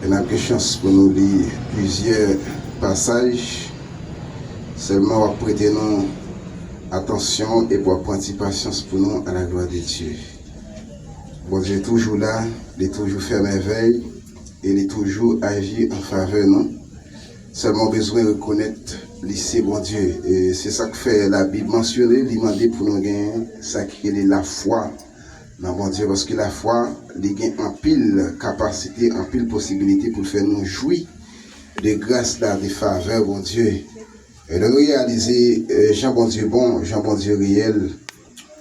On a eu chance pour nous lire plusieurs passages. Seulement, on va prêter nous attention et pour prendre patience pour nous à la gloire de Dieu. Bon Dieu est toujours là, il est toujours fait merveille et il est toujours agi en faveur de nous. Seulement besoin de reconnaître lycée bon Dieu. Et c'est ça que fait la Bible mentionner, demander pour nous gagner, ça qui est la foi dans bon Dieu. Parce que la foi, il gagne en pile capacité, en pile possibilité pour faire nous jouir de grâce là, de faveur bon Dieu. Et de réaliser Jean bon Dieu bon, Jean bon Dieu réel.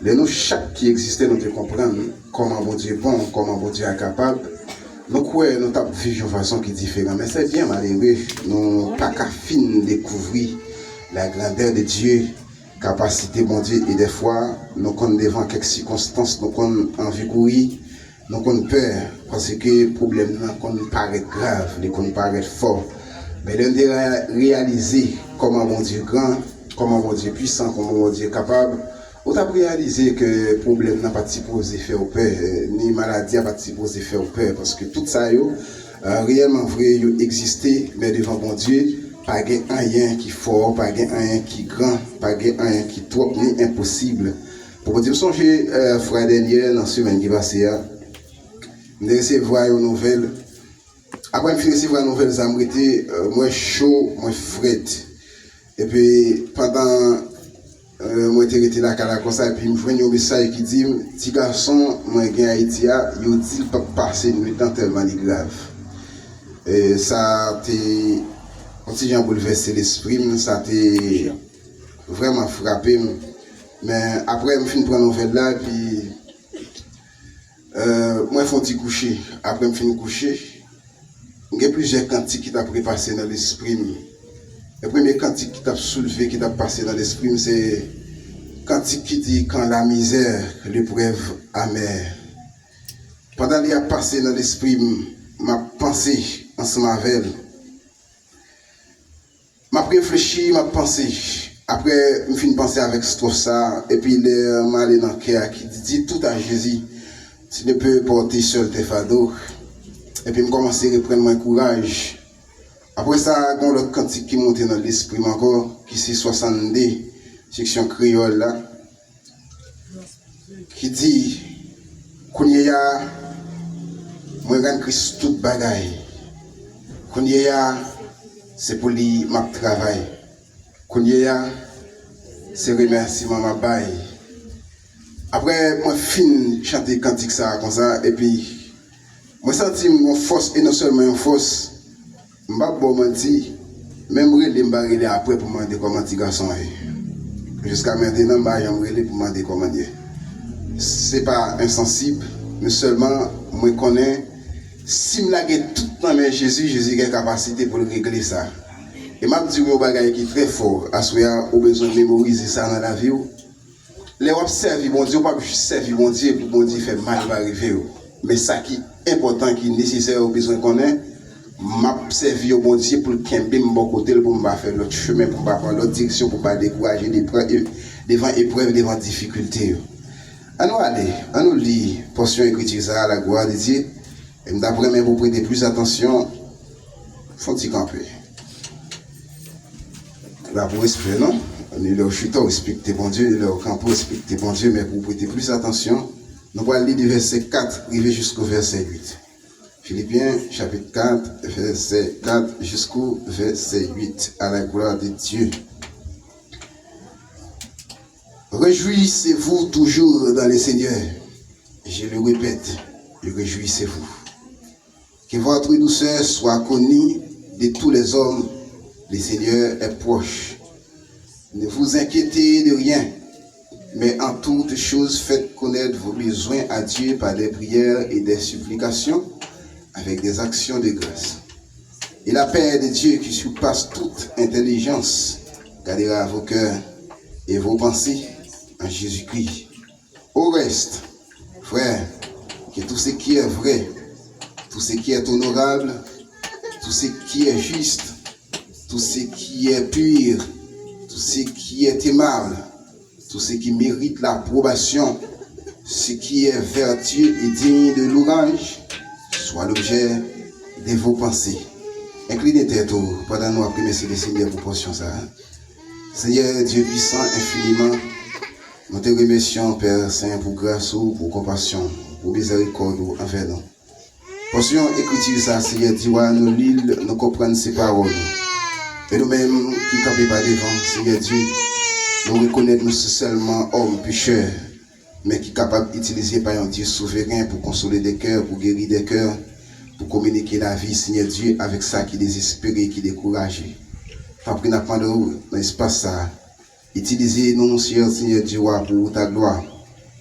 Nous, chaque qui existait, nous te comprendre comment bon Dieu bon, comment bon Dieu est capable. Nous croyons, nous avons vécu de façon qui est différente. Mais c'est bien malheureux, nous n'avons pas qu'à découvrir la grandeur de Dieu, capacité bon Dieu. Et des fois, nous sommes devant quelques circonstances, nous sommes envie de courir, nous sommes peur, parce que le problème nous paraît grave, nous paraît fort. Mais nous devons réaliser comment bon Dieu est grand, comment bon Dieu est puissant, comment bon Dieu est capable. On a réalisé que le problème n'a pas supposé faire peur, ni maladie n'a pas supposé faire peur, parce que tout ça, réellement vrai, existait, mais devant bon Dieu, pas rien qui est fort, pas rien qui est grand, pas rien qui est trop, ni impossible. Pour dire, songez, frère dernier, dans la semaine qui passe, je recevoir une nouvelle. Après, je recevoir une nouvelle, ça m'a été moins chaud, moins fret. Et puis, pendant. Moi j'ai été là comme ça et puis je vois un message qui dit petit garçon moi gagne Haïti il dit pas passer une nuit tellement grave et ça t'est quand j'ai bouleversé l'esprit ça t'est vraiment frappé mais après je finis prendre nouvelle là puis moi je fais un petit coucher après je finis coucher il y a plusieurs cantiques qui t'a passé dans l'esprit. Le premier cantique qui t'a soulevé, qui t'a passé dans l'esprit, c'est cantique qui dit quand la misère, l'épreuve amère. Pendant qu'il a passé dans l'esprit, ma pensée ensemble avec elle. Ma réfléchi, ma pensée. Après, je finis de penser avec ce ça, et puis il m'a allé dans le cœur qui dit tout à Jésus, tu ne peux porter seul tes fardeaux. Et puis je commence à reprendre mon courage. Après ça, il y a l'autre cantique qui monte dans l'esprit encore, qui c'est 62, section créole là, qui dit, qu'on y a, moi je Christ tout bagaille. Qu'on y a, c'est pour lui ma travail. Qu'on y a, c'est remerciement ma baille. Après, moi fin chanter cantique ça comme ça, et puis, moi senti mon force, et non seulement une force. Je ne sais pas même si je après pour demander comment petit garçon est. Jusqu'à maintenant, je vais pour demander comment dire. Ce n'est pas insensible, mais seulement je connais si je lage tout dans mes Jésus a la capacité pour régler ça. Et je dis un bagage qui est très fort, à ce moment où besoin de mémoriser ça dans la vie. Les observer bon Dieu, pas juste servir bon Dieu pour bon Dieu faire mal va arriver. Mais ça qui est important, qui est nécessaire, au besoin qu'on ait. M'a servi au bon Dieu pour qu'il me bon côté pour me faire l'autre chemin pour pas prendre l'autre direction pour pas décourager devant épreuve devant difficulté. À nous aller, à nous lire portion écriture à la gloire de Dieu et d'après même vous prêter plus attention faut-il camper. Là pour respirer non, on est là chutant respecter bon Dieu, là au camp respecter bon Dieu mais pour prêter plus attention, nous allons lire du verset 4 arriver jusqu'au verset 8. Philippiens chapitre 4, verset 4 jusqu'au verset 8, à la gloire de Dieu. Réjouissez-vous toujours dans le Seigneur. Je le répète, réjouissez-vous. Que votre douceur soit connue de tous les hommes. Le Seigneur est proche. Ne vous inquiétez de rien, mais en toutes choses faites connaître vos besoins à Dieu par des prières et des supplications, avec des actions de grâce. Et la paix de Dieu qui surpasse toute intelligence gardera vos cœurs et vos pensées en Jésus-Christ. Au reste, frère, que tout ce qui est vrai, tout ce qui est honorable, tout ce qui est juste, tout ce qui est pur, tout ce qui est aimable, tout ce qui mérite l'approbation, ce qui est vertueux et digne de louange, soit l'objet de vos pensées. Inclinez tête pendant nous après merci le Seigneur pour portion ça. Seigneur Dieu puissant infiniment, nous te remercions Père Saint pour grâce ou pour compassion, pour miséricorde envers nous. Portion écriture ça, Seigneur Dieu, nous lire, nous comprendre ces paroles. Et nous-mêmes qui campons pas devant, Seigneur Dieu, nous reconnaissons nous seulement hommes pécheurs, mais qui sont capables d'utiliser par un Dieu souverain pour consoler des cœurs, pour guérir des cœurs, pour communiquer la vie, Seigneur Dieu, avec ça qui est désespéré, qui est découragé. Après, nous avons dans l'espace ça. Utilisez-nous, Seigneur Dieu, pour ta gloire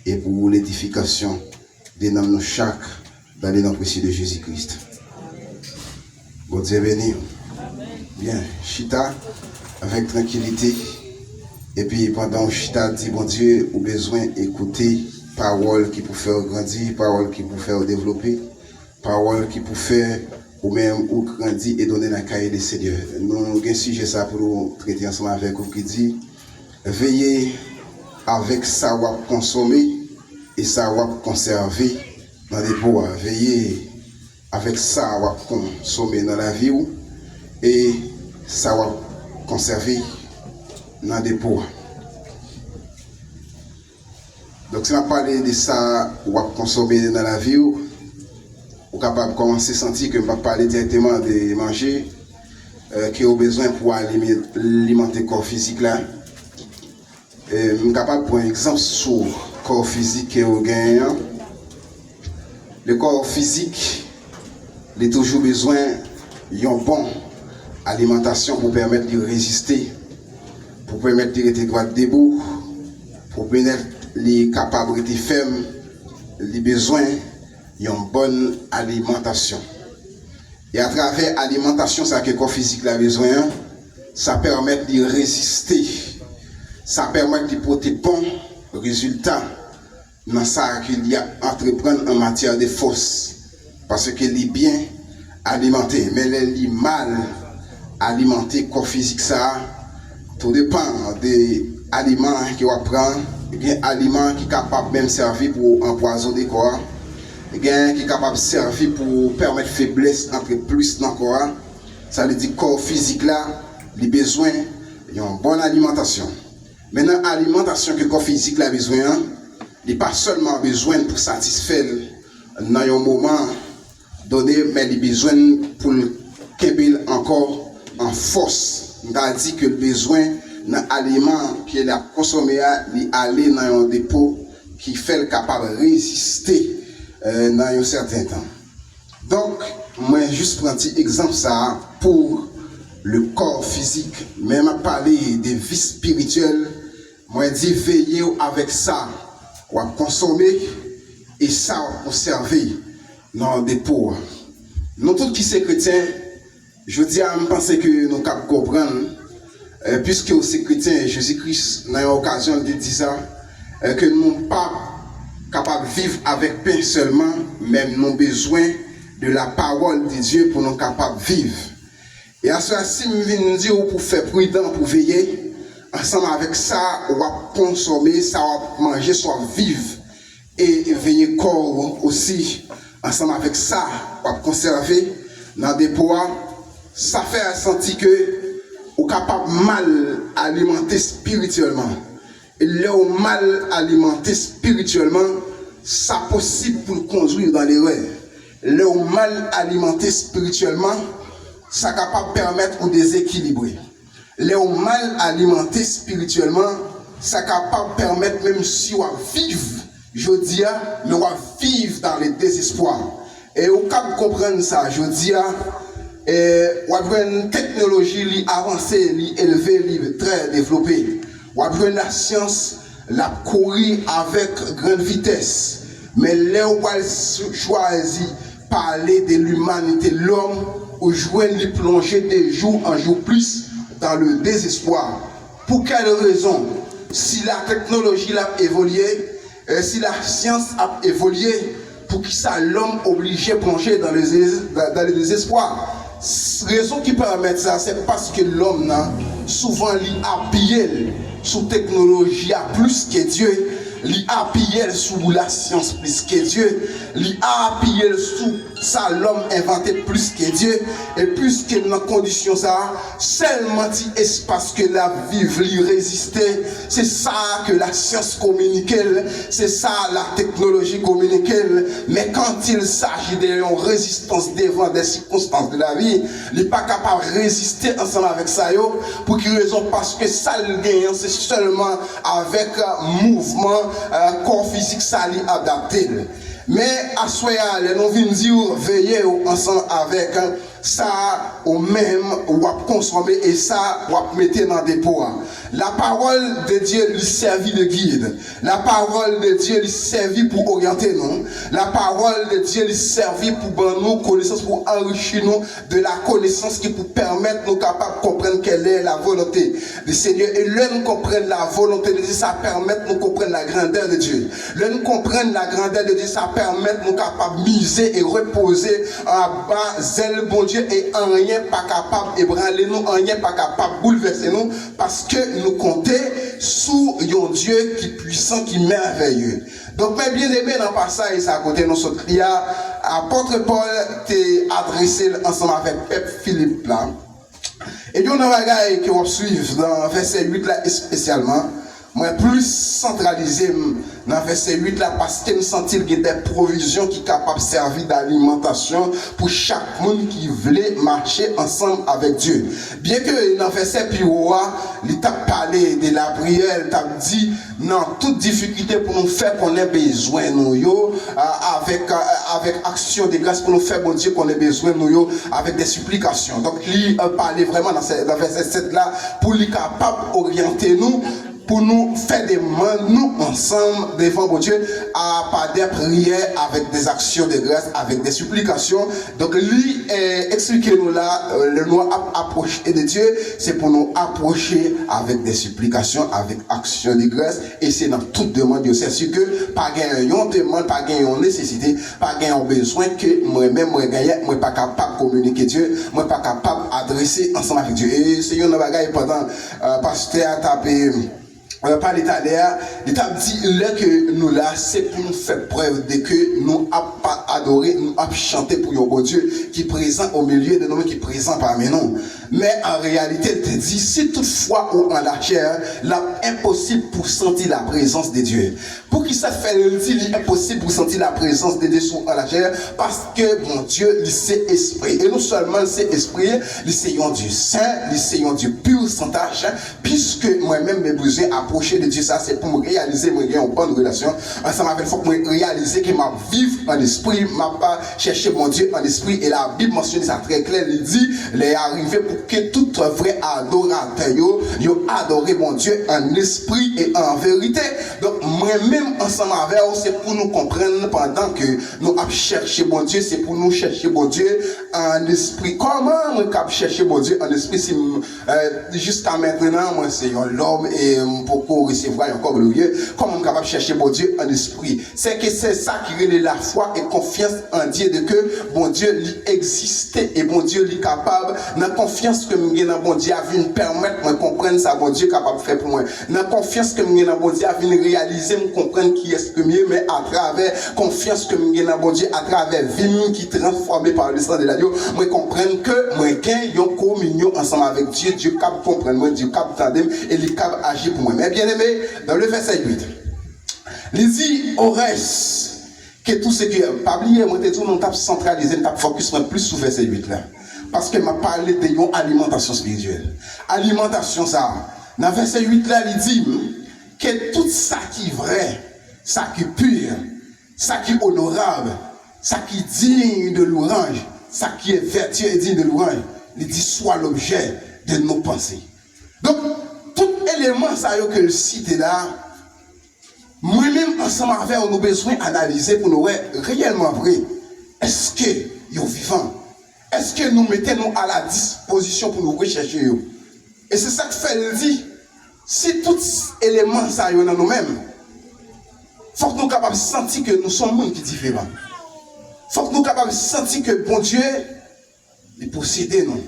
et pour l'édification des noms de chaque dans les noms précieux de Jésus-Christ. Bon Dieu béni. Bien, Chita, avec tranquillité. Et puis pendant Chita dit, bon Dieu, au besoin d'écouter parole qui peut faire grandir, parole qui peut faire développer, parole qui peut faire ou même ou grandir et donner la cahier des Seigneurs. Nous avons un sujet ça pour nous traiter ensemble avec vous qui dit, veillez avec ça ou consommer et ça ou conserver dans les poids. Veillez avec ça ou consommer dans la vie et ça ou conserver dans des poids. Donc si on parle de ça ou consommer dans la vie, ou capable de commencer à sentir que je ne vais pas parler directement de manger, qui ont besoin pour alimenter le corps physique là. Je suis capable de prendre un exemple sur le corps physique que vous gagnez. Le corps physique, il a toujours besoin d'une bonne alimentation pour permettre de résister, pour permettre de rester droit debout, pour permettre de capable de rester ferme, il a besoin d'une bonne alimentation. Et à travers l'alimentation, ça que le corps physique a besoin, ça permet de résister. Ça permet de porter bon résultat dans ça qu'il y a entreprendre en matière de force. Parce qu'il est bien alimenté, mais il est mal alimenté, le corps physique, ça, tout dépend des aliments qu'il va prendre. Il y a des aliments qui sont capables même de servir pour empoisonner le corps. Il y a qui est capable de servir pour permettre faiblesse entre plus dans le corps. Ça veut dire que le corps physique là, il a besoin d'une bonne alimentation. Maintenant, l'alimentation que le corps physique a besoin, il n'a pas seulement besoin pour satisfaire dans un moment donné, mais il a besoin pour qu'il encore en force. On a dit que le besoin d'un aliment qu'il a consommé, il aller dans un dépôt qui fait le capable de résister dans un certain temps. Donc, moi, juste prendre un petit exemple ça pour le corps physique, même à parler des vies spirituelles, moi, je dis veiller avec ça, ou à consommer et ça à conserver dans des pots. Nous tous qui sommes chrétiens, je dis à me penser que nous pouvons comprendre, puisque nous sommes chrétiens, Jésus-Christ n'a eu l'occasion de dire ça, que nous ne sommes pas capables de vivre avec pain seulement, mais nous avons besoin de la parole de Dieu pour nous capables de vivre. Et à cela, si nous venons dire pour faire prudent, pour veiller, ensemble avec ça, on va consommer, ça va manger, soit vivre et veiller corps aussi. Ensemble avec ça, on va conserver dans des poids. Ça fait sentir que on est capable de mal alimenter spirituellement. Et là, on mal alimenter spirituellement, ça possible pour le conduire dans l'erreur. Là, on mal alimenter spirituellement, ça est capable de permettre de déséquilibrer. Les mal alimentés spirituellement, ça est capable de permettre même si on vivre, je dis, mais on va vivre dans le désespoir. Et on peut comprendre ça, je dis, on a une technologie avancée, élevée, très développée. On a la science, la courir avec grande vitesse. Mais là, on va choisir parler de l'humanité, l'homme, ou jouer les plonger de jour en jour plus dans le désespoir. Pour quelle raison? Si la technologie a évolué, si la science a évolué, pour qui ça l'homme obligé de plonger dans le désespoir? Raison qui permet ça, c'est parce que l'homme souvent appuyé sous technologie plus que Dieu, appuyé sous la science plus que Dieu, appuyé sous ça l'homme inventé plus que Dieu et plus que dans condition ça seulement ti espace que la vie lui résister, c'est ça que la science communique, c'est ça la technologie communique, mais quand il s'agit d'une résistance devant des circonstances de la vie, il n'est pas capable de résister ensemble avec ça yo, pour quelle raison? Parce que ça le gagne c'est seulement avec mouvement corps physique ça lui adapté. Mais à soya, nous venons dire veiller ensemble avec ça au même ou à consommer et ça ou à mettre dans des pots. La parole de Dieu lui servit de guide. La parole de Dieu lui servit pour orienter nous. La parole de Dieu lui servit pour nous connaissance, pour enrichir nous de la connaissance qui pour permettre nous capables de comprendre quelle est la volonté du Seigneur. Et là nous comprenons la volonté de Dieu, ça permet de nous comprendre la grandeur de Dieu. Là nous comprenons la grandeur de Dieu, ça permet de nous capables de miser et reposer en bas zèle bon Dieu et en rien pas capable d'ébranler nous, en rien pas capable de bouleverser nous parce que nous comptons sous un Dieu qui est puissant, qui est merveilleux. Donc, mes bien-aimés, dans le passage, ça à côté de nous, apôtre Paul t'est adressé ensemble avec Pep Philippe là. Et il y a un bagage qui va suivre dans verset 8 là spécialement. Moi, plus centralisé dans verset 8 là, parce que nous sentons qu'il y a des provisions qui sont capables de servir d'alimentation pour chaque monde qui voulait marcher ensemble avec Dieu. Bien que dans verset plus haut, il t'a parlé de la prière, il t'a dit, non, toute difficulté pour nous faire qu'on ait besoin, nous, avec action de grâce pour nous faire, bon Dieu, qu'on ait besoin, nous, avec des supplications. Donc, il parlait vraiment dans verset 7 là, pour lui capable d'orienter nous, pour nous faire des mains, nous ensemble devant mon Dieu, à par des prières, avec des actions de grâce, avec des supplications. Donc, lui, expliquez-nous là, le nous approcher de Dieu, c'est pour nous approcher avec des supplications, avec actions de grâce, et c'est dans toute demande, Dieu. C'est sûr que, pas gagner une demande, pas gagner une nécessité, pas gagner un besoin que moi-même, moi pas capable de communiquer Dieu, moi pas capable d'adresser ensemble avec Dieu. Et c'est une bagaille pendant, pasteur a tapé, par l'État d'air, l'État dit là que nous là, c'est pour nous faire preuve de que nous avons pas adoré, nous avons chanté pour un bon Dieu qui est présent au milieu de nous, qui est présent parmi nous. Mais en réalité, il te dit, si toutefois ou en la chair, là, impossible pour sentir la présence de Dieu. Pour qui ça fait, il dit, impossible pour sentir la présence de Dieu en la chair, parce que, mon Dieu, c'est esprit. Et non seulement c'est esprit, c'est un Dieu saint, c'est un Dieu pur, sans tâche, puisque moi-même, mes besoins approcher de Dieu, ça, c'est pour me réaliser, moi, j'ai une bonne relation. Ensemble avec, il faut que je réalise que ma vivre en esprit, ma pas chercher mon Dieu en esprit. Et la Bible mentionne ça très clair, il dit, les arriver pour que tout vrai adorateur, yo adoré mon Dieu en esprit et en vérité. Donc, moi-même, ensemble avec vous, c'est pour nous comprendre pendant que nous avons cherché mon Dieu, c'est pour nous chercher mon Dieu en esprit. Comment nous avons cherché mon Dieu en esprit? Si, jusqu'à maintenant, moi, c'est l'homme et pour recevoir encore glorieux. Comment nous avons cherché mon Dieu en esprit? C'est que c'est ça qui relève la foi et confiance en Dieu, de que mon Dieu lui existait et mon Dieu lui capable, dans confiance que nous avons bon Dieu à venir permettre de comprendre ça, bon Dieu capable de faire pour moi. Dans confiance que nous avons bon Dieu à venir réaliser, me comprendre qui est le mieux, mais à travers confiance que nous avons bon Dieu, à travers vie qui est transformée par le sang de l'agneau, moi comprendre que moi gagne une communion ensemble avec Dieu, Dieu capable de comprendre moi, Dieu capable d'entendre et il capable d'agir pour moi. Mais bien aimé, dans le verset 8, il dit au reste que tout ce qui est pas oublié, moi tout nous tape centralisé, nous tape focus plus sur verset 8 là. Parce que m'a parlé de une alimentation spirituelle. Alimentation ça. Dans verset 8 là, il dit que tout ça qui est vrai, ça qui est pur, ça qui est honorable, ça qui est digne de louange, ça qui est vertueux et digne de louange, il dit soit l'objet de nos pensées. Donc, tout élément ça que le cite là, moi-même ensemble avec nous besoin d'analyser pour nous être réellement vrai. Est-ce que nous vivons? Est-ce que nous mettons à la disposition pour nous rechercher? Et c'est ça que fait le dit. Si tout élément ça y est dans nous-mêmes, il faut que nous soyons capables de sentir que nous sommes monde qui différents. Il faut que nous soyons capables de sentir que bon Dieu il possède nous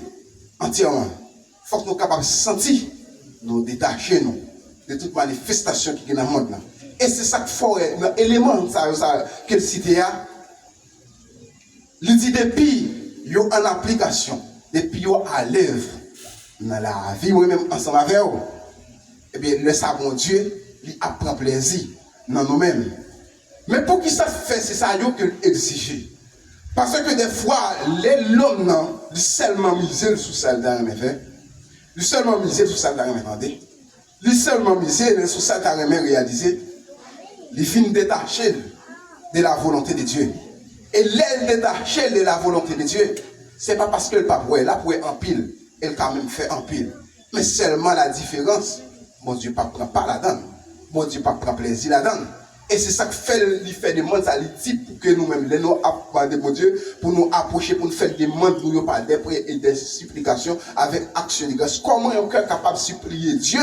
entièrement. Il faut que nous soyons capables de sentir nous détacher nous de toute manifestation qui est dans le monde. Et c'est ça qu'il faut, l'élément ça que le cité a. Il dit depuis, yo en application, depuis yo à l'œuvre, dans la vie, moi-même ensemble avec vous, eh bien, le savon Dieu, il apprend plaisir dans nous-mêmes. Mais pour qui ça fait, c'est ça que exige. Parce que des fois, l'homme, non, il seulement misé sous celle d'un fait. Il seulement misé sous celle d'un attendez. Il seulement misé sous celle d'un réalisé. Il finit détaché de la volonté de Dieu. Et l'aile détachée de la volonté de Dieu, c'est pas parce que le pape là pour en pile, elle quand même fait en pile. Mais seulement la différence, mon Dieu ne prend pas la donne. Mon Dieu ne prend plaisir la donne. Et c'est ça que fait des mentalités pour que nous-mêmes, les nous apprendre mon Dieu, pour nous approcher, pour nous faire des demandes, nous par des prières et des supplications avec action de grâce. Comment est-on capable de supplier Dieu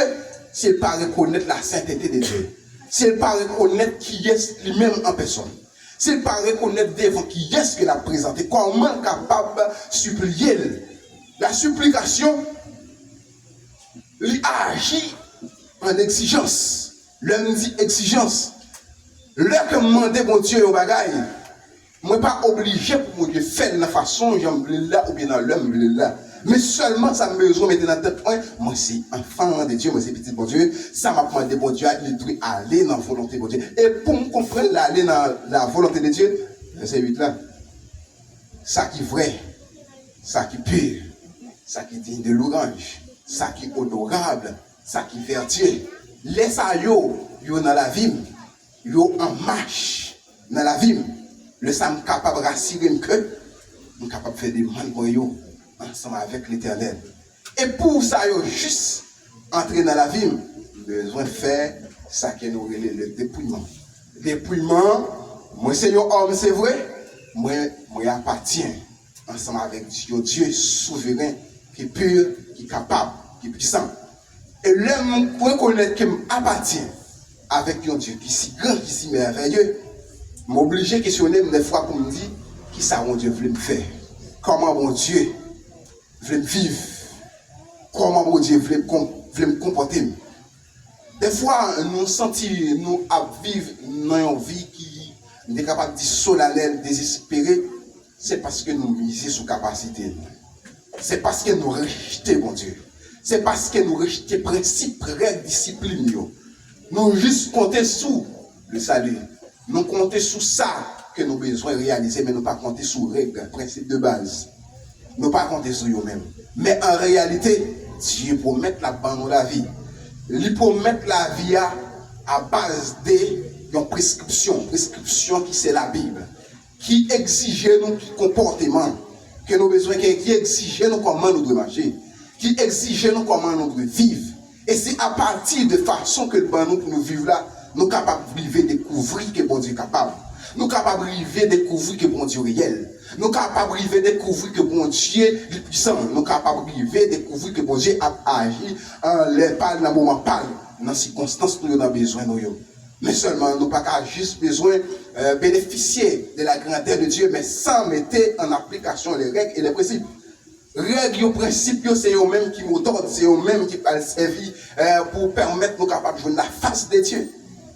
s'il ne pas reconnaître la sainteté de Dieu? S'il ne pas reconnaître qui est lui-même en personne? S'il ne pas reconnaître devant qui est-ce qu'il a présenté? Comment est-on capable de supplier? La supplication, il agit en exigence. L'homme dit exigence. L'heure que je demande mon Dieu au bagaille, je ne suis pas obligé pour me faire de la façon j'aime là ou bien dans l'homme là. Mais seulement ça me besoin de mettre dans tête point. Moi c'est enfant de Dieu, moi c'est petit bon Dieu. Ça m'a demandé bon Dieu, il doit aller dans la volonté de Dieu. Et pour me comprendre aller dans la volonté de Dieu, verset 8 là. Ça qui est vrai, ça qui est pur, ça qui est digne de l'orange, ça qui est honorable, ça qui est vertueux. Laisse à yo dans la vie. Yo en marche dans la vie, le sam capable de rassurer que nous capable de faire des demandes pour yo ensemble avec l'Éternel. Et pour ça, yo juste entrer dans la vie, besoin de faire ça que nous relève le dépouillement. Dépouillement, moi c'est un homme, c'est vrai, moi appartiens ensemble avec Dieu, Dieu souverain, qui est pur, qui est capable, qui est puissant. Et l'homme reconnaître qu'il m'appartient avec un Dieu qui est si grand, qui est si merveilleux, m'oblige à questionner des fois pour me dire qui ça mon Dieu veut me faire, comment mon Dieu veut me vivre, comment mon Dieu veut me comporter. Des fois, nous sentons, nous vivre dans une vie qui est capable de dire solennelle, désespérée, c'est parce que nous misons sur capacité. C'est parce que nous rejetons mon Dieu. C'est parce que nous rejetons principes, règles, disciplines. Nous juste compter sur le salut. Nous compter sur ça que nous avons besoin de réaliser, mais nous ne pas compter sur les règles, principes de base. Nous ne pas compter sur nous-mêmes. Mais en réalité, Dieu promet la bande dans la vie. Il promet la vie à base de prescription qui c'est la Bible, qui exige nos comportements, que nous besoin, qui exige nous comment nous devons marcher, qui exige nous comment nous devons vivre. Et c'est à partir de façon que nous pour nous vivre là, nous sommes capables de découvrir que bon Dieu est capable. Nous sommes capables de découvrir que bon Dieu est réel. Nous sommes capables de découvrir que bon Dieu est puissant. Nous sommes capables de découvrir que bon Dieu a agi en les parle dans le moment parle, dans les circonstances que nous avons besoin. Mais seulement, nous n'avons pas juste besoin de bénéficier de la grandeur de Dieu, mais sans mettre en application les règles et les principes. Règles et principes, c'est eux-mêmes qui nous donnent, c'est eux-mêmes qui peuvent servir pour permettre nous capables de jouer la face de Dieu.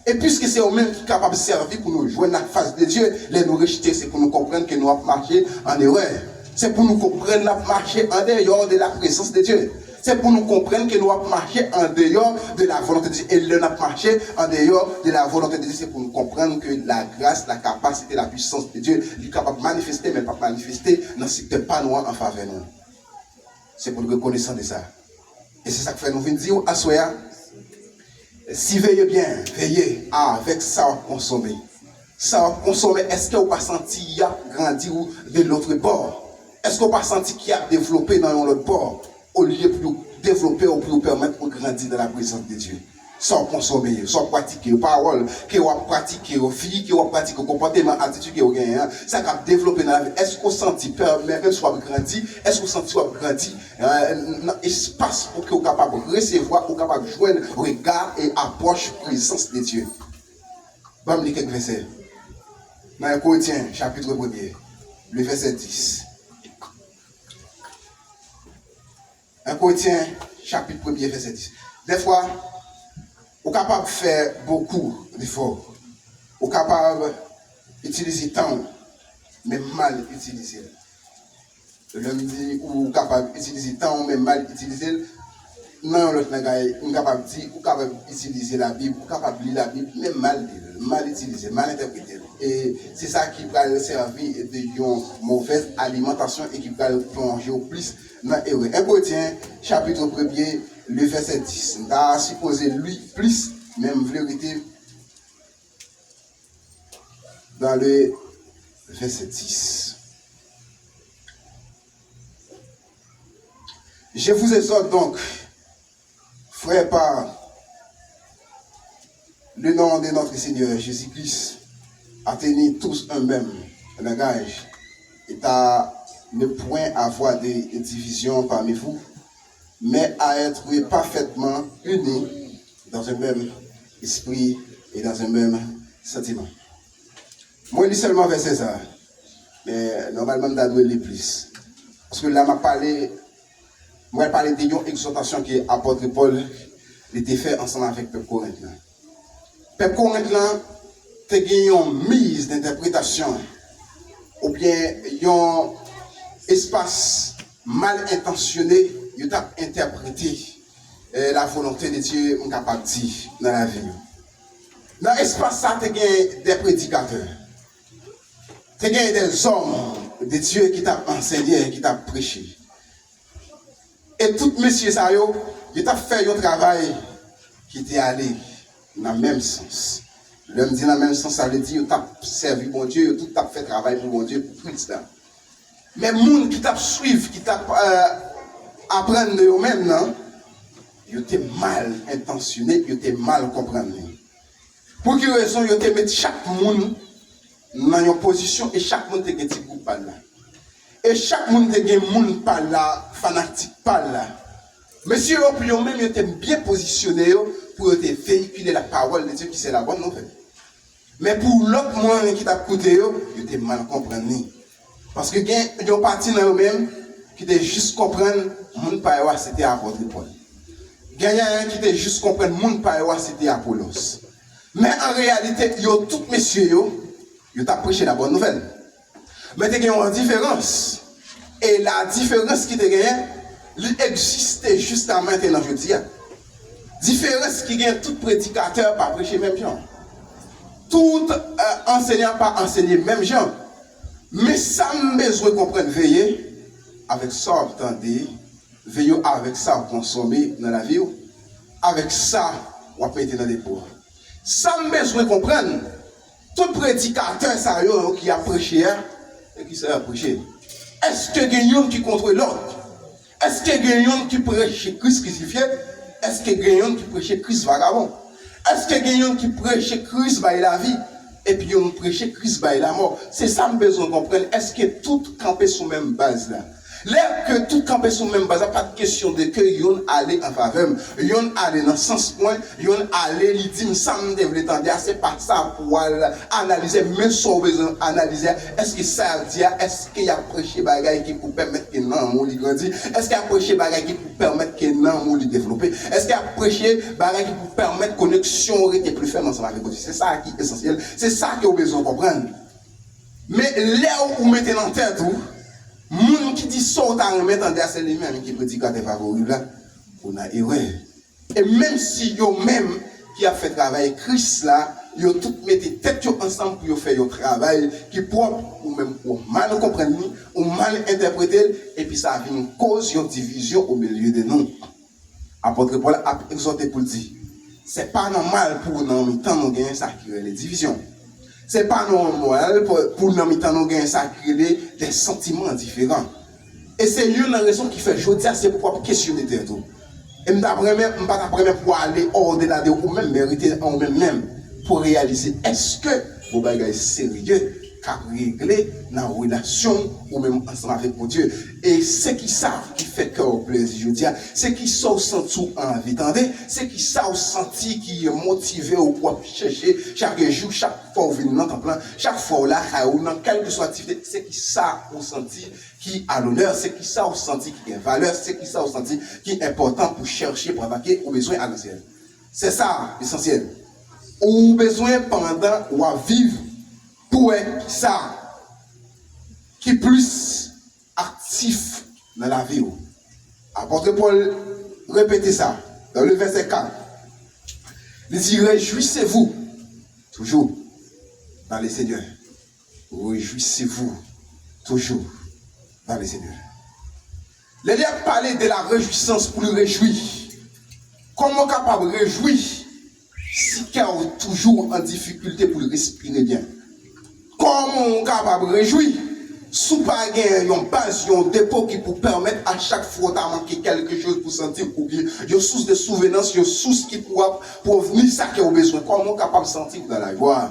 Et puisque c'est eux-mêmes qui sont capables de servir pour nous jouer la face de Dieu, les nous rejeter, c'est pour nous comprendre que nous avons marché en erreur. C'est pour nous comprendre que nous avons marché en dehors de la présence de Dieu. C'est pour nous comprendre que nous avons marché en dehors de la volonté de Dieu. Et nous avons marché en dehors de la volonté de Dieu. C'est pour nous comprendre que la grâce, la capacité, la puissance de Dieu est capable de manifester, mais pas manifester dans ce secteur pas noir en faveur de nous. C'est pour nous reconnaissance de ça. Et c'est ça que fait nous venir dire à Soya, si veillez bien, veillez avec ça à consommer. Ça à consommer, est-ce que vous pas senti qu'il a grandi de l'autre bord? Est-ce que vous pas senti qu'il a développé dans l'autre bord? Au lieu de développer ou pour permettre de grandir dans la présence de Dieu. Sans consommer, sans pratiquer les paroles, que vous pratiquez aux filles, que vous pratiquez le comportement, l'attitude que vous gagnez, ça va développer dans la vie. Est-ce que vous sentez, même si vous avez grandi, est-ce que vous sentez que vous avez grandi dans l'espace pour que vous soyez capable de recevoir, pour que vous soyez capable de joindre regard et approche présence de Dieu? Je vais vous lire quelques versets. Dans 1 Corinthiens, chapitre 1er, le verset 10. 1 Corinthiens, chapitre 1er, verset 10. Des fois, vous êtes capable de faire beaucoup d'efforts. Vous êtes capable d'utiliser temps mais mal utilisé. L'homme dit, ou capable d'utiliser temps, mais mal utilisé. Non, l'autre est capable de dire, ou capable d'utiliser la Bible, ou capable de lire la Bible, mais mal utilisé, mal interprété. Et c'est ça qui va servir d'une mauvaise alimentation et qui va plonger au plus dans l'erreur. 1 Corinthiens, chapitre 1er, le verset 10. On a supposé lui plus, même vérité, dans le verset 10. Je vous exhorte donc, frères, par le nom de notre Seigneur Jésus-Christ, à tenir tous un même langage et à ne point avoir de divisions parmi vous, mais à être parfaitement unis dans un même esprit et dans un même sentiment. Moi, je lis seulement verset ça, mais normalement, je dois lire plus. Parce que là, je vais parler d'une exhortation que l'apôtre Paul était fait ensemble avec le peuple corinthien. Le peuple corinthien a une mise d'interprétation ou bien un espace mal intentionné, il a interprété la volonté de Dieu capable de dire dans la vie. Dans l'espace, il y a des prédicateurs, il y a des hommes de Dieu qui t'ont enseigné, qui t'ont prêché. Et tout messieurs ça yo, il a fait un travail qui était allé dans le même sens. L'homme dit dans le même sens, ça veut dire qu'il a servi bon Dieu, tout a fait travail pour bon Dieu, pour Christ. Mais les gens qui t'a suivi, qui t'a apprendre de eux-mêmes, non, ils étaient mal intentionnés, ils étaient mal compris. Pour quelle raison ils étaient mis chaque monde dans une position et chaque monde était un petit groupe là. Et chaque monde était un monde par là, fanatique par là. Monsieur eux-mêmes étaient bien positionnés pour véhiculer la parole de Dieu qui c'est la bonne nouvelle. Mais pour l'autre monde qui t'a écouté, ils étaient mal compris. Parce que il y a une partie dans eux-mêmes qui était juste comprendre monde par c'était apôtre Paul. Il y a un qui était juste comprendre monde par c'était Apollos. Mais en réalité, yo tous messieurs yo t'a prêché la bonne nouvelle. Mais il y a une différence. Et la différence qui te gagne, il existait jusqu'à maintenant, je dis. Différence qui gagne tout prédicateur par prêcher même genre. Tout enseignant par enseigner même genre. Mais ça me besoin qu'on prenne veiller avec ça, entendez, veiller avec ça, consommer dans la vie, avec ça, on peut être dans les pauvres. Ça me besoin qu'on prenne tout prédicateur ça qui a prêché et qui s'est prêché. Est-ce que quelqu'un qui contrôle l'autre? Est-ce que quelqu'un qui prêche Christ crucifié? Est-ce que quelqu'un qui prêche Christ vagabond? Est-ce que quelqu'un qui prêche Christ by la vie? Et puis on prêche Christ by la mort. C'est ça que besoin de comprendre. Est-ce que tout campé sur la même base là? L'air que tout campé sur la même base, pas de question de que yon aller en faveur, yon aller dans le sens point, yon aller lui dire ça me devrait tendre, c'est pas ça pour analyser, mais son besoin analyser. Est-ce que ça dit, est-ce qu'il y a prêché bagaille qui pour permettre que non mon lui grandir? Est-ce qu'il y a prêché bagaille qui pour permettre que non mon lui développer? Est-ce qu'il y a prêché bagaille qui pour permettre connexion aurait été plus ferme ensemble avec Dieu? C'est ça qui est essentiel, c'est ça que vous besoin de comprendre. Mais là où vous mettez dans tête tout. Moun qui dit ça, on a remis en derrière, c'est lui-même qui prédit quand il favori là, on a erreur. Et même si yo même qui a fait travail Christ là, yo tout mettez tête ensemble pour faire un travail qui propre ou même pour mal comprendre ou mal interpréter et puis ça a une cause une division au milieu de nous. Apôtre Paul a exhorté pour dire, c'est pas normal pour nous temps nous gagner ça qui est les divisions. C'est pas normal pour nous gagner ça créer des sentiments différents. Et c'est une raison qui fait aujourd'hui c'est pourquoi questionner tout. Et je ne pas pour aller au-delà de vous même mériter en même pour réaliser est-ce que vos bagages sérieux qu'à régler dans la relation ou même ensemble avec mon Dieu. Et ceux qui savent qui fait cœur plaisir, je dis, ceux qui sont sentis envie d'entendre, ceux qui savent sentir qui est motivé au pour chercher chaque jour, chaque fois où vous venez dans le plan, chaque fois là, ou dans quelle que soit l'activité, ceux qui savent sentir qui a l'honneur, ceux qui savent sentir qui a valeur, ceux qui savent sentir qui est important pour chercher, pour attaquer aux besoins à l'essentiel. C'est ça l'essentiel. Ou besoin pendant ou à vivre pour ça. qui est plus actif dans la vie. Apôtre Paul répétait ça dans le verset 4. Il dit, réjouissez-vous toujours dans les Seigneurs. Réjouissez-vous toujours dans les Seigneurs. Il a parlé de la réjouissance pour le réjouir. Comment capable de réjouir si cœur est toujours en difficulté pour le respirer bien? Comment capable de réjouir sous pas une base, un dépôt qui pour permettre à chaque fois de manquer quelque chose pour sentir ou bien une source de souvenance, une source qui pourra venir ça qui a besoin. Comment capable de sentir dans la joie?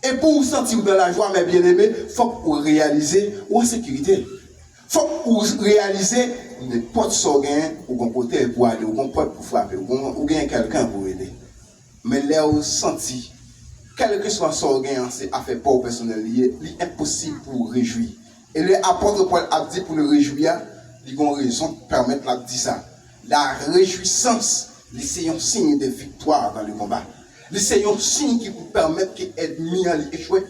Et pour vous sentir dans la joie, mes bien-aimés, il faut que vous réalisez en sécurité. Il faut que vous réalisez n'importe ce gain ou un côté pour aller, ou un pote pour frapper, ou bien quelqu'un pour aider. Mais là, vous sentez, quel que soit ce gain, c'est affaire pas au personnel, il est impossible pour vous réjouir. Et l'apôtre Paul a dit pour le réjouir, il y a une raison pour permettre de dire ça. La réjouissance, c'est un signe de victoire dans le combat. C'est un signe qui vous permet que l'ennemi a échoué.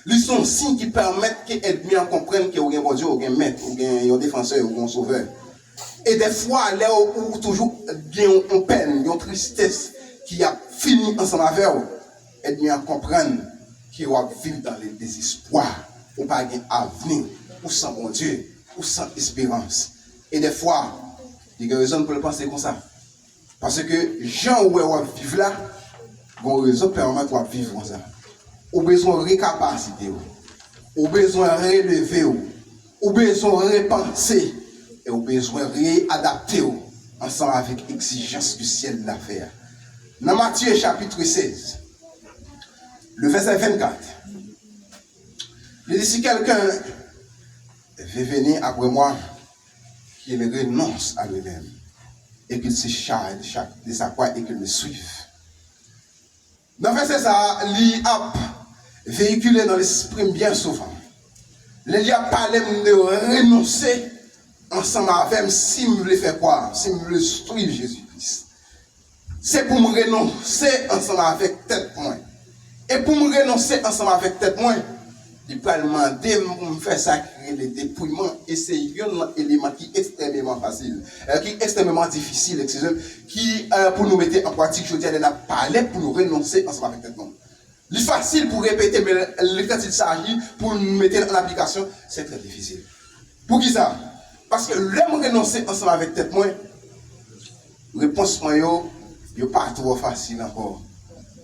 C'est un signe qui permet que l'ennemi comprenne qu'il y a un bon Dieu, un maître, un défenseur, un sauveur. Et des fois, là où toujours il y a une peine, une tristesse qui a fini ensemble avec vous, l'ennemi comprenne qu'il va vivre dans le désespoir, ou pas un avenir, ou sans bon Dieu, ou sans espérance. Et des fois, il y a raison pour le penser comme ça. Parce que Jean où on vivre là, on a raison permettre de vivre comme ça. On a besoin de récapaciter, on a besoin de relever, on a besoin de repenser, et on a besoin de réadapter ensemble avec l'exigence du ciel de l'affaire. Dans Matthieu chapitre 16, le verset 24, il dit si quelqu'un veut venir après moi, qu'il renonce à lui-même et qu'il se charge de sa croix et qu'il me suive. Dans le verset ça, il a véhiculé dans l'esprit bien souvent. Il a parlé de renoncer ensemble avec si je veux faire quoi, si je veux suivre Jésus-Christ. C'est pour me renoncer ensemble avec tête moins. Et pour me renoncer ensemble avec tête moins, il peut demander de me faire sacrer le dépouillement. Et c'est un élément qui est extrêmement facile, qui est extrêmement difficile, qui, pour nous mettre en pratique, je dis, elle a parlé pour nous renoncer ensemble avec tête moins. C'est facile pour répéter, mais quand il s'agit pour nous mettre en application, c'est très difficile. Pour qui ça? Parce que l'homme renoncer ensemble avec tête moins, réponse moi, n'est pas trop facile encore.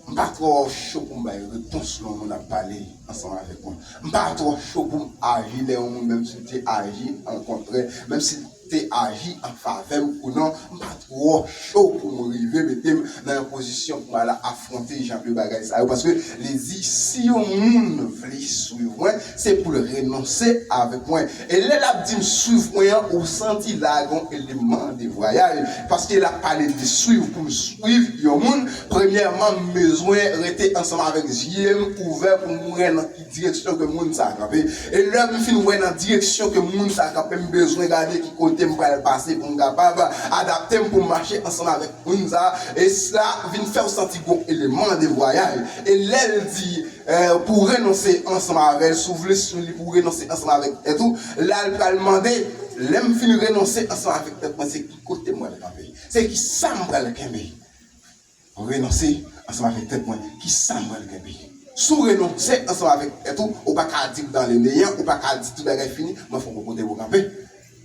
Je ne suis pas trop chaud pour me réponse là on a parlé ensemble avec moi. Je ne suis pas trop chaud pour agir même si tu agis en contraire, même si tu agis en faveur ou non. Je ne suis pas trop chaud pour me arriver dans une position pour aller affronter Jean-Pierre Bagay. Parce que si on veut suivre, c'est pour le renoncer avec moi. Et là, il a dit suivre moi, ou senti l'agon élément de voyage. Parce qu'il a parlé de suivre pour me suivre. Premièrement, besoin de rester ensemble avec Dieu, ouvert pour mourir dans la direction que le monde s'est capé. Et là, je finis dans la direction que le monde s'est capé, besoin de regarder qui côté pour passer pour me capable adapter pour marcher ensemble avec nous. Et cela vient faire sentir un élément de voyage. Et là, elle dit, pour renoncer ensemble avec elle, pour renoncer ensemble avec et tout, là, elle va demander, l'aime finir renoncer ensemble avec elle, c'est qui côté moi le camper. C'est qui semble le camper. Renoncer ensemble avec tête moi qui semble le camper. Sous renoncer ensemble avec et tout, ou pas qu'à dire dans les néants, ou pas qu'à dire tout est fini, mais il faut côté vous camper.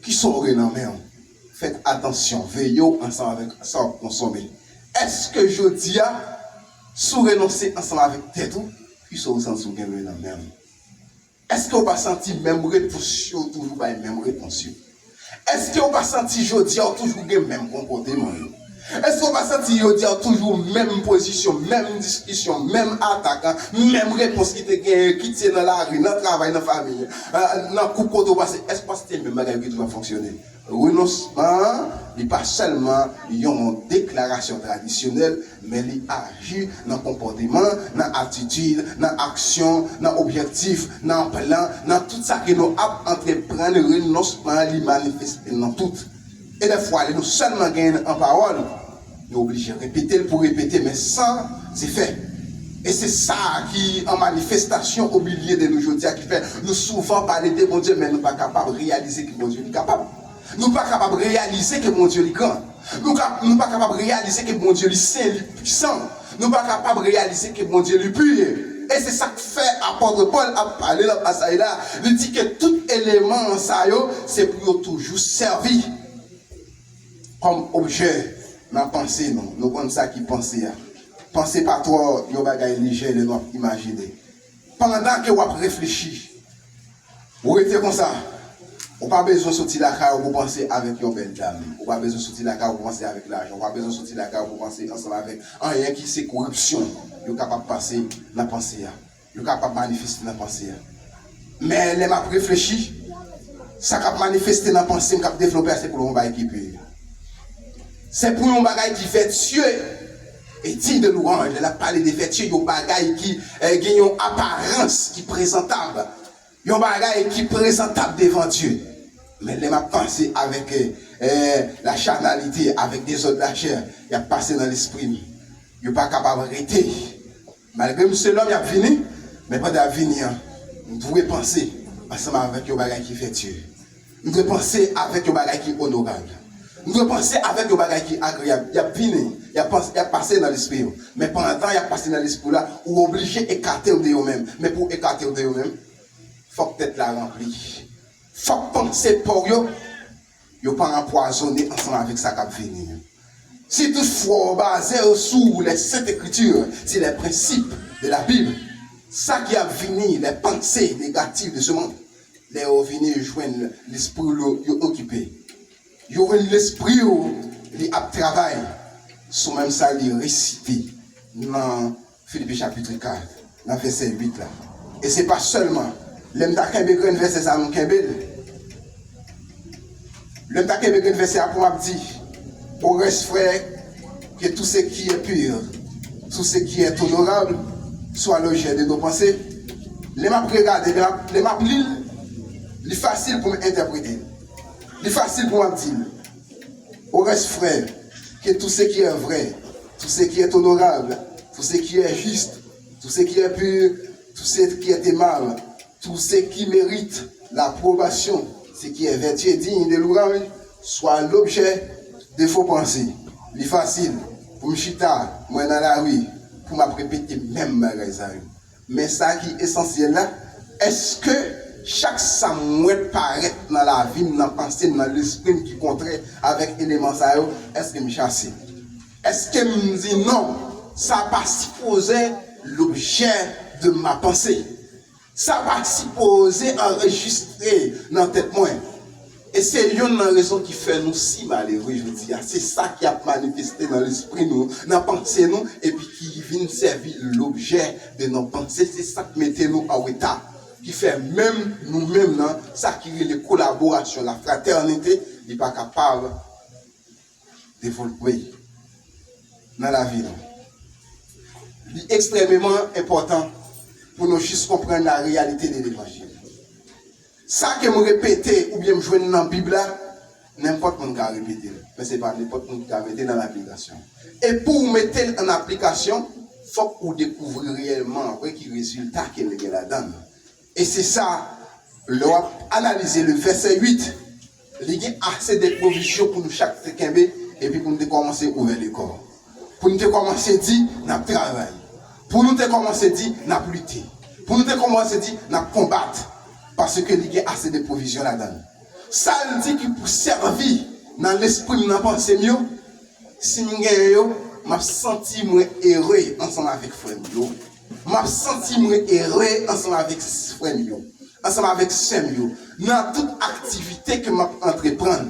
Qui sont renommés. Faites attention, veillez ensemble avec ça consommer. Est-ce que je dis sous renoncer ensemble avec tête ou qui sont sans souvenir renommés? Est-ce que vous pas senti même réponse toujours pas même réponse? Est-ce que vous pas senti je dis toujours le même comportement? Est-ce que vous pas senti je dis toujours même position, même discussion, même attaque, même réponse qui tient dans la rue, dans le travail, dans la famille, dans le coup de passé? Est-ce que c'est le même bagage qui doit fonctionner? Renoncement, il n'est pas seulement une déclaration traditionnelle, mais il agit dans le comportement, dans l'attitude, dans l'action, dans l'objectif, dans le plan, dans tout ça que nous avons entrepris, le renoncement, il manifeste dans tout. Et des fois, nous seulement gagnons en parole, nous sommes obligés de répéter pour répéter, mais sans effet. Et c'est ça qui, en manifestation au milieu de nous aujourd'hui, qui fait nous souvent parler de mon Dieu, mais nous ne sommes pas capables de réaliser que mon Dieu est capable. Nous ne sommes pas capables de réaliser que mon Dieu est grand. Nous ne sommes pas capables de réaliser que mon Dieu est saint, puissant. Nous ne sommes pas capables de réaliser que mon Dieu est pur. Et c'est ça que fait l'apôtre Paul à parler dans le passage là. Il dit que tout élément en ça, c'est pour toujours servir comme objet dans la pensée. Nous avons ça qui pense. Pensez pas trop, il y a des bagages légers, les nous imaginer. Pendant que vous réfléchissez, vous êtes comme ça. Vous n'avez pas besoin de sortir la carte pour penser avec une belle dame. Vous n'avez pas besoin de sortir la carte pour penser avec l'argent. Vous n'avez pas besoin de sortir la carte pour penser ensemble avec rien qui c'est corruption. Vous êtes capable de passer dans la pensée. Vous êtes capable de manifester dans la pensée. Mais les m'a réfléchi, ça qui manifester dans la pensée, qui développer, c'est pour un bagage qui pur. C'est pour un bagage qui fait Dieu. Et dit de louange, elle a parlé des vertus, il y a des bagailles qui ont une apparence qui est présentable. Il y a des bagailles qui sont présentables devant Dieu. Mais elle m'a pensé avec la charnalité, avec des autres de la chair, il a passé dans l'esprit. Il n'est pas capable d'arrêter. Malgré que l'homme est venu, mais pas de venir. Nous devons penser ensemble avec les bagailles qui fait Dieu. Nous devons penser avec les bagailles qui est honorable. Nous devons penser avec le bagage qui est agréable. Il y a venu, il y a passé dans l'esprit. Mais pendant le temps, il y a passé dans l'esprit là, ou obligé d'écarter de eux-mêmes. Mais pour écarter de eux-mêmes, il faut peut-être la remplir. Il faut penser pour eux, ils ne pas empoisonner ensemble avec ça qui vient. Si toutefois, basé sur les Saintes Écritures, sur les principes de la Bible, ça qui a venu, les pensées négatives de ce monde, les venus joindre l'esprit occupé. Il y aura l'esprit qui a travaillé sur même ça, il récité dans Philippiens chapitre 4, dans verset 8 là. Et ce n'est pas seulement l'homme qui a verset ça, l'homme qui a verset à pour dit au reste frère que tout ce qui est pur, tout ce qui est honorable soit l'objet de nos pensées. Les m'a regardé, les m'a lu, c'est facile pour m'interpréter. C'est facile pour moi dire. Au reste, frère, que tout ce qui est vrai, tout ce qui est honorable, tout ce qui est juste, tout ce qui est pur, tout ce qui est aimable, tout ce qui mérite l'approbation, ce qui est vertueux, digne de louange, soit l'objet de vos pensées. C'est facile pour me chita, moi dans la rue, pour me répéter même bagage. Mais ça qui est essentiel là, est-ce que chaque samouette paraît dans la vie, dans la pensée, dans l'esprit qui contraire avec l'élément ça, est-ce que je me chasse? Est-ce que je me dis non, ça n'a pas supposé l'objet de ma pensée? Ça n'a pas supposé enregistrer dans la tête moi. Et c'est une raison qui fait nous si malheureux, je veux dire. C'est ça qui a manifesté dans l'esprit, nous, dans la pensée, nous, et puis qui vient servir l'objet de nos pensées. C'est ça qui mettait nous en état. Qui fait même nous-mêmes, ça qui est les collaborations, la fraternité, il n'est pas capable de développer dans la vie. C'est extrêmement important pour nous juste comprendre la réalité de l'évangile. Ça que me répéter ou bien me joindre dans la Bible, n'importe qui peut répéter. Mais ce n'est pas n'importe qui peut mettre dans l'application. Et pour mettre en application, il faut que vous découvrez réellement quel résultat qu'il y a là-dedans. Et c'est ça, l'on analyser le verset 8. Il y a assez de provisions pour nous chaque Tekembe et puis pour nous commencer à ouvrir le corps. Pour nous commencer à dire, nous travaillons. Pour nous commencer à dire, nous lutter. Pour nous commencer à dire, nous combattre. Parce que il y a assez de provisions là-dedans. Ça dit que pour servir dans l'esprit, dans la pensée mieux, si nous gagnons, je me sens heureux ensemble avec frère. Je me sens heureux ensemble avec frère, ensemble avec sœur, dans toute activité que je entreprends.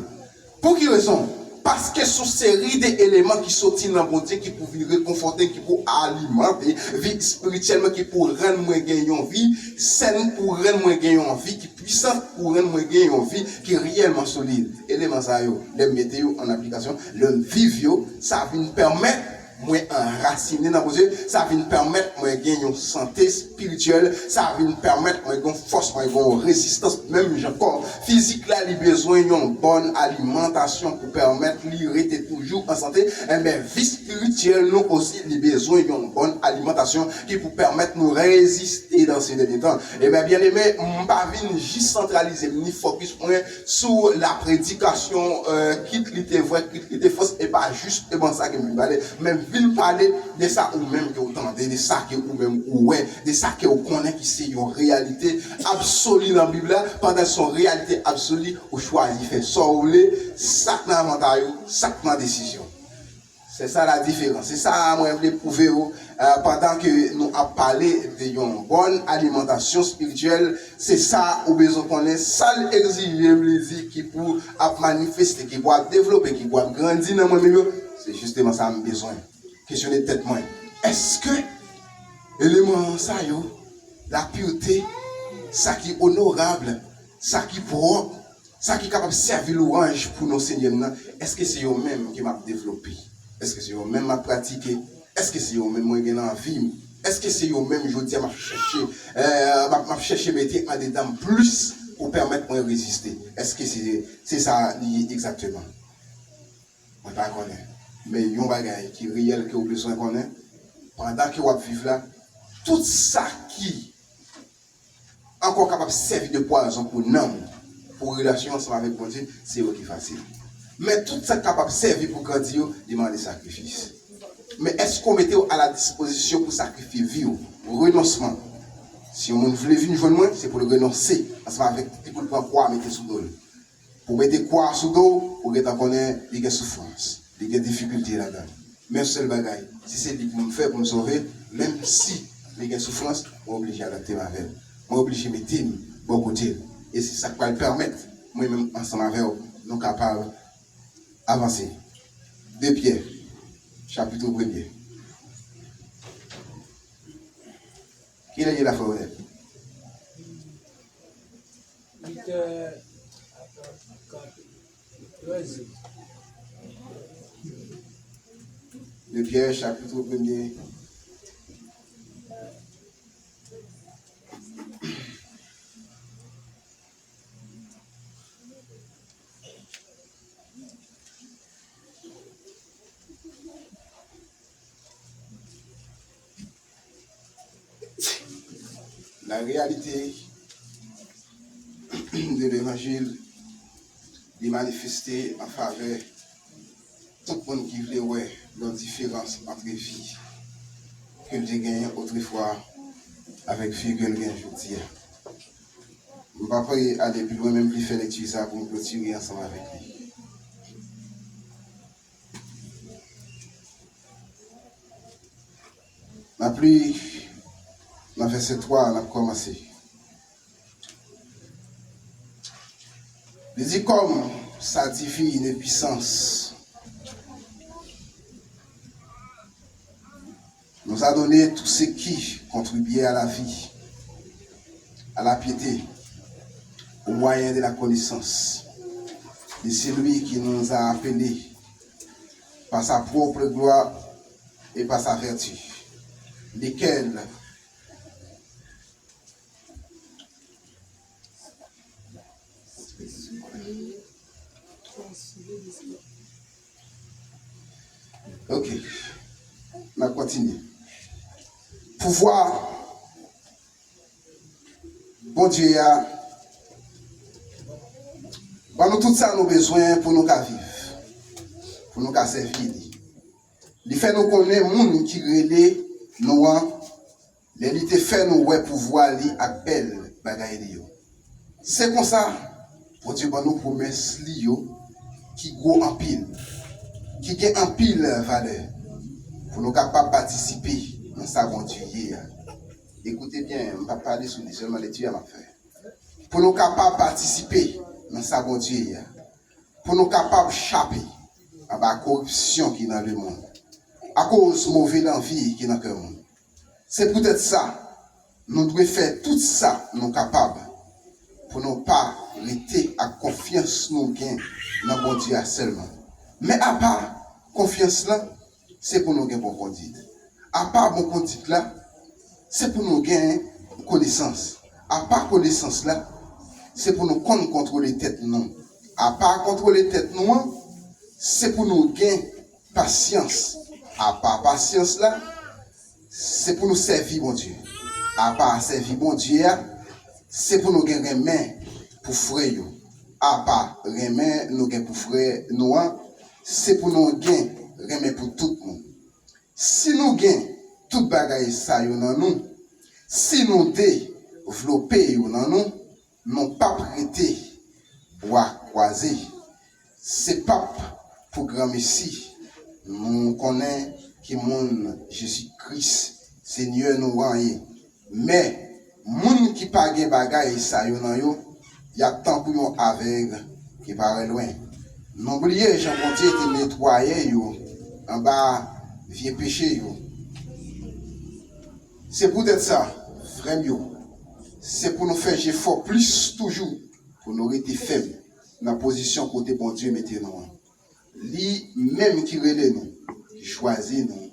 Pour quelle raison? Parce que ce sont série d'éléments qui sortent dans mon Dieu, qui pour réconforter, qui pour alimenter, vie spirituellement, qui pour rendre moins gagnant vie, saine pour rendre moins gagnant vie, qui puissante pour rendre moins gagnant vie, qui est réellement solide. Éléments ça, les météo en application, le vivio, ça va nous permettre moi enraciné dans mon Dieu, ça va nous permettre moi gagner une santé spirituelle, ça va nous permettre moi une force, moi une résistance, même encore physique là, il besoin d'une bonne alimentation pour permettre lui rester toujours en santé, et bien vie spirituelle nous aussi il besoin d'une bonne alimentation qui pour permettre nous résister dans ces derniers temps. Et bien aimé, on pas venir juste centraliser ni focus sur la prédication quitte l'était vrai, quitte l'était fausse et pas juste et ça que me parler, même vil parler de ça ou même que vous entendez, de ça que ou même ouais, de ça que vous connaissez qui c'est une réalité absolue dans la Bible pendant son réalité absolue ou choisi faire ça ou les ça dans avantage, ça dans décision. C'est ça la différence. C'est ça moi je voulais prouver pendant que nous avons parlé d'une bonne alimentation spirituelle, c'est ça ou besoin qu'on est ça l'exige qui pour manifester, qui pour développer, qui pour grandir dans mon milieu. C'est justement ça que j'ai besoin. Questionner tête moi. Est-ce que l'élément ça yo, la pureté, ça qui est honorable, ça qui est propre, ça qui est capable de servir l'orange pour nos seigneurs, est-ce que c'est eux-mêmes qui m'a développé? Est-ce que c'est eux-mêmes m'a pratiqué? Est-ce que c'est eux-mêmes moi qui en vie? Est-ce que c'est eux-mêmes je dis m'a cherché mettre en dedans plus pour permettre moi de résister? Est-ce que c'est ça exactement? Moi pas connais. Mais il y a un bagage qui est réel que vous avez besoin de connaître. Pendant que vous vivez là, tout ça qui est encore capable de servir de poison pour nous, pour relation ensemble avec Dieu, c'est eux qui facile. Mais tout ça capable de servir pour grandir, demande des sacrifices. Mais est-ce qu'on mettait à la disposition pour sacrifier vie, renoncement? Si on veut venir joindre moi, c'est pour le renoncer. Ensemble avec pour prendre quoi mettre sous dos. Pour mettre quoi sous dos, pour que tu connais les souffrances. Il y a des difficultés là-dedans. Même seul bagaille, si c'est lui pour me faire, pour me sauver, même si il y a des souffrances, je suis obligé d'adapter ma vie. Je suis obligé de mettre bon côté. Et c'est ça qui va le permettre, moi-même, ensemble avec vous, nous capables d'avancer. 2 Pierre, chapitre 1er. Qui a dit la forêt? De Pierre, chapitre 1er. La réalité de l'évangile est manifestée en faveur de tout le monde qui voulait voir la différence entre vie que j'ai gagné autrefois avec vie que j'ai gagné aujourd'hui. Je ne vais pas aller plus loin, même plus faire lecture ça pour me clôturer ensemble avec lui. Ma pluie, dans verset 3, on a commencé. Il dit comme sa divine puissance nous a donné tout ce qui contribuait à la vie, à la piété, au moyen de la connaissance de celui qui nous a appelés par sa propre gloire et par sa vertu, lesquels ok, on va continuer. Pouvoir, bon Dieu, nous tout ça nous besoin pour nous vivre, pour nous servir. Il fait nous connaître les gens qui relèvent nous, les te fait nous pouvoir li ak belle bagaille li yo. C'est comme ça, pour Dieu nous promesse li yo qui gros en pile, qui gagne en pile valeur, pour nous capables de participer dans sa bon Dieu. Écoutez bien, je ne vais pas parler sur les seulement les Dieu à faire. Pour nous capables de participer dans sa bon Dieu, pour nous capables de échapper à la corruption qui est dans le monde, à cause de mauvaise envie qui est dans le monde. C'est peut-être ça, nous devons faire tout ça, nous capables, pour ne pas rester à confiance nous gain dans bon Dieu seulement. Mais à part confiance là, c'est pour nous gagner bon conduite. À part bon conduite là, c'est pour nous gagner connaissance. À part connaissance là, c'est pour nous contrôler tête non. À part contrôler tête non, c'est pour nous gagner patience. À part patience là, c'est pour nous servir mon Dieu. À part servir mon Dieu, c'est pour nous gagner main pour frère. À part remet nous gagner pour frère nous, c'est pour nous gagner remet pour tout le monde. Si nous gagnons tout bagaille ça dans nous, si nous développons dans nous, non pas prêter bois croisé. C'est pas pour grand Messie. Nous connaissons que mon Jésus-Christ, Seigneur nous rend. Mais moun qui pas gen bagaille ça dans yo, y a tant pour yon aveugle qui paraît loin. N'oubliez Jean bon Dieu te nettoyer yo en bas vieux péché yo. C'est peut-être ça, frère yo. C'est pour nous faire effort plus toujours pour nous rester faibles dans la position côté bon Dieu mettez nous. Lui même qui relève nous, qui choisit nous.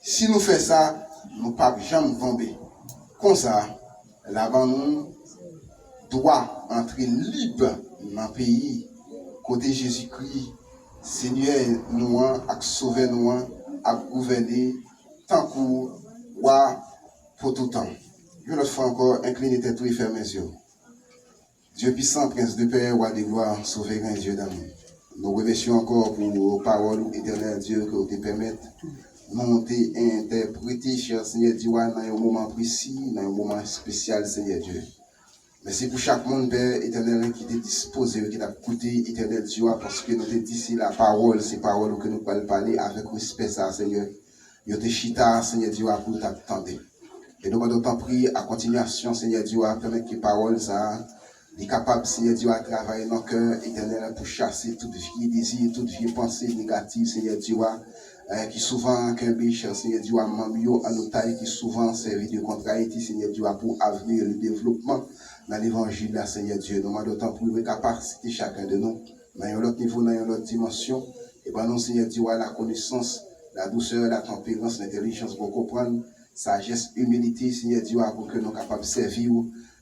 Si nous faisons ça, nous ne pouvons jamais tomber. Comme ça, là-bas nous doit entrer libre dans le pays côté Jésus-Christ. Seigneur nous a sauvé nous a gouverné tant qu'on voit pour tout temps. Je le fais encore incliner tête et fermer les yeux. Dieu puissant, Prince de paix, roi de gloire, souverain Dieu d'amour. Nous remercions encore pour vos paroles éternelles, Dieu, que vous te permettez nous interpréter, cher Seigneur Dieu, dans un moment précis, dans un moment spécial, Seigneur Dieu. Merci pour chaque monde, Père éternel, qui t'est disposé, qui t'a écouté, éternel Dieu, parce que nous te dit la parole, ces paroles que nous pouvons parler avec respect, ça, Seigneur. Nous te chita, Seigneur Dieu, pour t'attendre. Et nous d'autant prier à continuation, Seigneur Dieu, à permettre que les paroles, ça, est capable, Seigneur Dieu, à travailler dans le cœur éternel pour chasser toute vie désir, toute vie pensée négative, Seigneur Dieu, qui souvent, qu'un biche, Seigneur Dieu, à Mamio, à nos tailles, qui souvent servi de contrariété, Seigneur Dieu, pour avenir le développement dans l'évangile, là, Seigneur Dieu. Nous d'autant prier capacité chacun de nous, dans un autre niveau, dans une autre dimension, et ben nous, Seigneur Dieu, la connaissance, la douceur, la tempérance, l'intelligence pour comprendre, sagesse, humilité, Seigneur Dieu, pour que nous soyons capables de servir,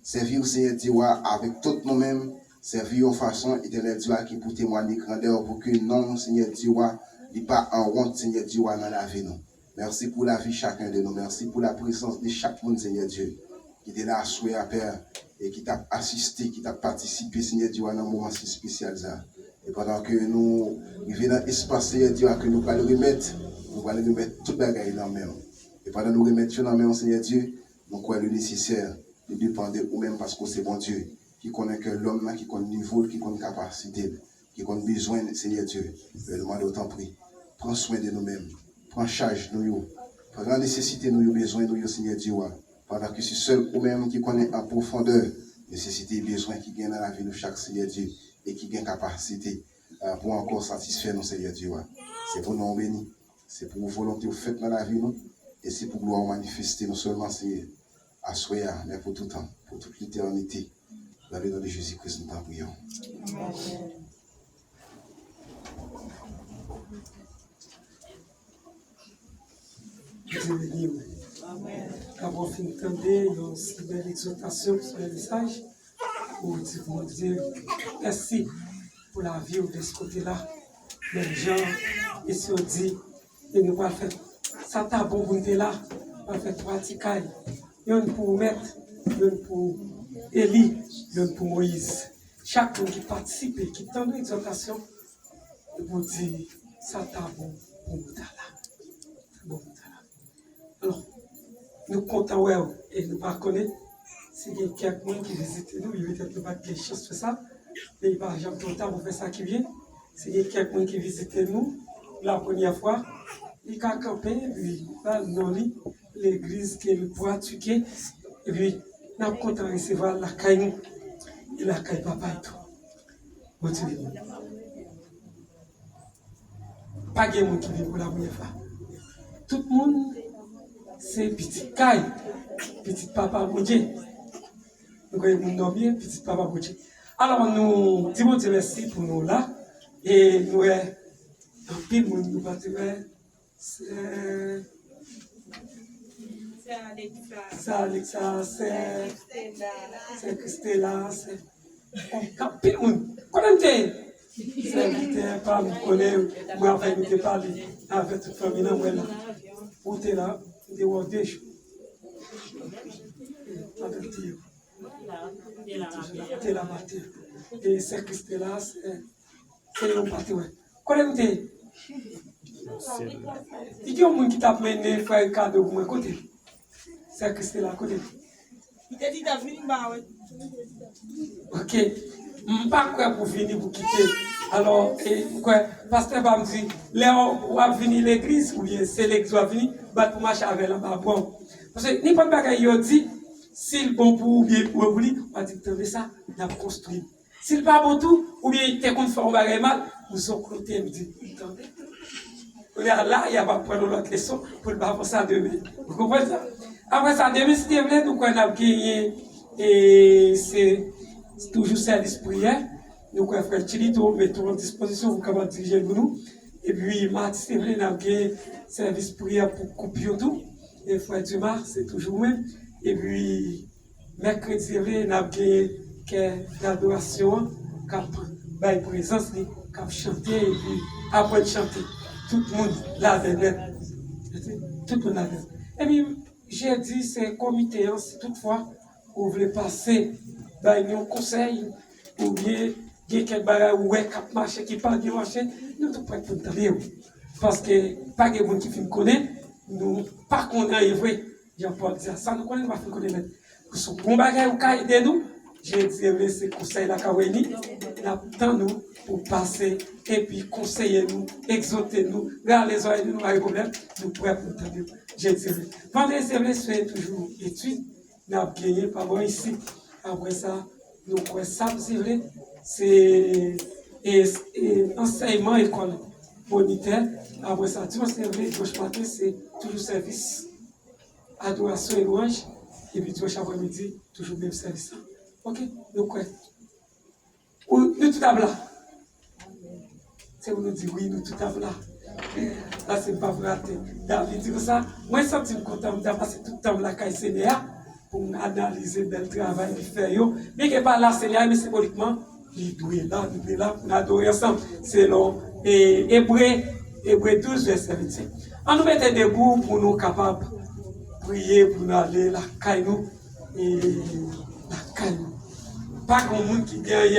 Seigneur Dieu, avec tout nous-mêmes, servir en façon éternelle Dieu, qui pour témoigner grandeur, pour que non, Seigneur Dieu, n'est pas en honte, Seigneur Dieu, dans la vie, nous. Merci pour la vie chacun de nous, merci pour la présence de chaque monde, Seigneur Dieu, qui est là à souhaiter à Père, et qui t'a assisté, qui t'a participé, Seigneur Dieu, dans un moment si spécial, ça. Et pendant que nous vivons dans l'espace, Seigneur Dieu, que nous allons remettre, tout le bagage dans la main. Et pendant que nous remettons dans la main, Seigneur Dieu, nous croyons le nécessaire de dépendre ou même parce que c'est bon Dieu qui connaît que l'homme, qui connaît le niveau, qui connaît la capacité, qui connaît besoin, Seigneur Dieu. Je demande autant prie. Prends soin de nous-mêmes. Prends charge de nous. Prends la nécessité, nous besoin, nous, Seigneur Dieu. Pendant que c'est seul ou même qui connaît en profondeur nécessité et besoin qui gagne dans la vie de chaque Seigneur Dieu et qui gagne capacité pour encore satisfaire nos Seigneur Dieu. C'est pour nous bénir. C'est pour vos volontés faites dans la vie, nous. Et c'est pour gloire manifester, non seulement c'est à souhait, mais pour tout temps, pour toute l'éternité. Dans le nom de Jésus-Christ, nous t'en prions. Dieu béni. Avant de entendre une belle exhortation sur le message, pour dire mon Dieu, merci pour la vie de ce côté-là. Les gens, et si on dit, et nous allons faire ça, t'as bon pour nous là, on va faire trois ticailles. Y'en pour Maître, y'en pour Élie, y'en pour Moïse. Chacun qui participe et qui tend l'exhortation, vous dire, ça t'a bon pour nous là. Bon, alors, nous comptons, ouais, et nous ne connaissons pas. Si il y a quelqu'un qui visite nous, il peut-être nous pas de chance de faire ça. Mais il va jamais trop tard pour faire ça qui vient. Si il y a quelqu'un qui visite nous, la première fois, il a campé, puis dans l'église qui est le bois tuqué, et puis nous sommes contents de recevoir la caille et la caille papa et tout. Bon Dieu. Pas de monde qui vient pour la première fois. Tout le monde, c'est petit caille, petit papa bon Dieu. Nous connaissons bien, petit papa bon Dieu. Alors nous disons merci pour nous là, et nous, en pile, nous battons c'est Alexa, c'est Christella, c'est pile monde. Connaissez? C'est invité par me connaître, moi avec nous parler avec toute famille là, moi là. Où t'es là, t'es au déj. Avec Dieu. T'es la matin. Et c'est Christella, c'est un parti ouais. Connaissez? Il y a un monde qui t'a mené faire un cadeau pour moi côté. C'est Christella côté. Il t'a dit t'as fini bah ouais. Ok. Je ne suis pas prêt pour venir pour quitter. Alors, pasteur va me dire, Léon va venir à l'église, ou bien c'est l'église va venir, pour marcher avec la bon. Parce que n'importe quoi qu'il dit, s'il bon pour ou bien pour vous, on va dire que ça, il a construit. S'il pas bon tout, ou bien il est contre faire un bagage mal, vous en côté me dit, attendez. Là, il y a pas prendre l'autre leçon pour le faire ça demain. Vous comprenez ça? Après ça, demain, si vous voulez, nous avons gagné, et c'est toujours service prière. Nous avons fait Chilito, mettons en disposition, vous pouvez diriger pour nous. Et puis, mardi, c'est vrai, nous avons gagné service prière pour couper tout. Et frère Dumas, c'est toujours même. Et puis, mercredi, c'est vrai, nous avons gagné l'adoration, qui a présence, qui a chanté, et puis, après de chanter, tout le monde l'avait. Tout le monde l'avait. Et puis, j'ai dit, c'est comité, si toutefois, vous voulez passer dans un conseil, ou bien, il y a quelqu'un qui marche, qui parle de marché, nous sommes prêts pour nous. Parce que, pas de gens qui me connaissent, nous pas connaissons, vrai. Jean-Paul dit ça, nous connaissons pas connaître. Pour ce bon bagage, ou cas de nous, j'ai dit, ce conseil-là, nous attendons nous pour passer, et puis conseiller nous, exhorter nous, regarder les oreilles, nous, avec problème, nous prêts pour nous. J'ai dit, pendant les c'est toujours études, nous avons gagné par moi ici. Après ça, nous avons ça, c'est enseignement école moniteur. Après ça, dimanche matin, c'est toujours service, adoration et louange. Et puis dimanche après-midi, toujours même service. Ok? Donc, nous tout à là. C'est où nous dit oui, nous tout à là. Là, c'est pas vrai. David dit ça. Moi, je suis content de passer tout le temps là, quand il pour analyser le travail qu'il fait. Mais que pas là, Seigneur, mais symboliquement, il doit là, pour adorer ensemble. C'est long. Et Hébreu 12, verset 25. On nous mettait debout pour nous capables de prier, pour nous aller la caille nous et la caille nous. Pas comme monde qui gagne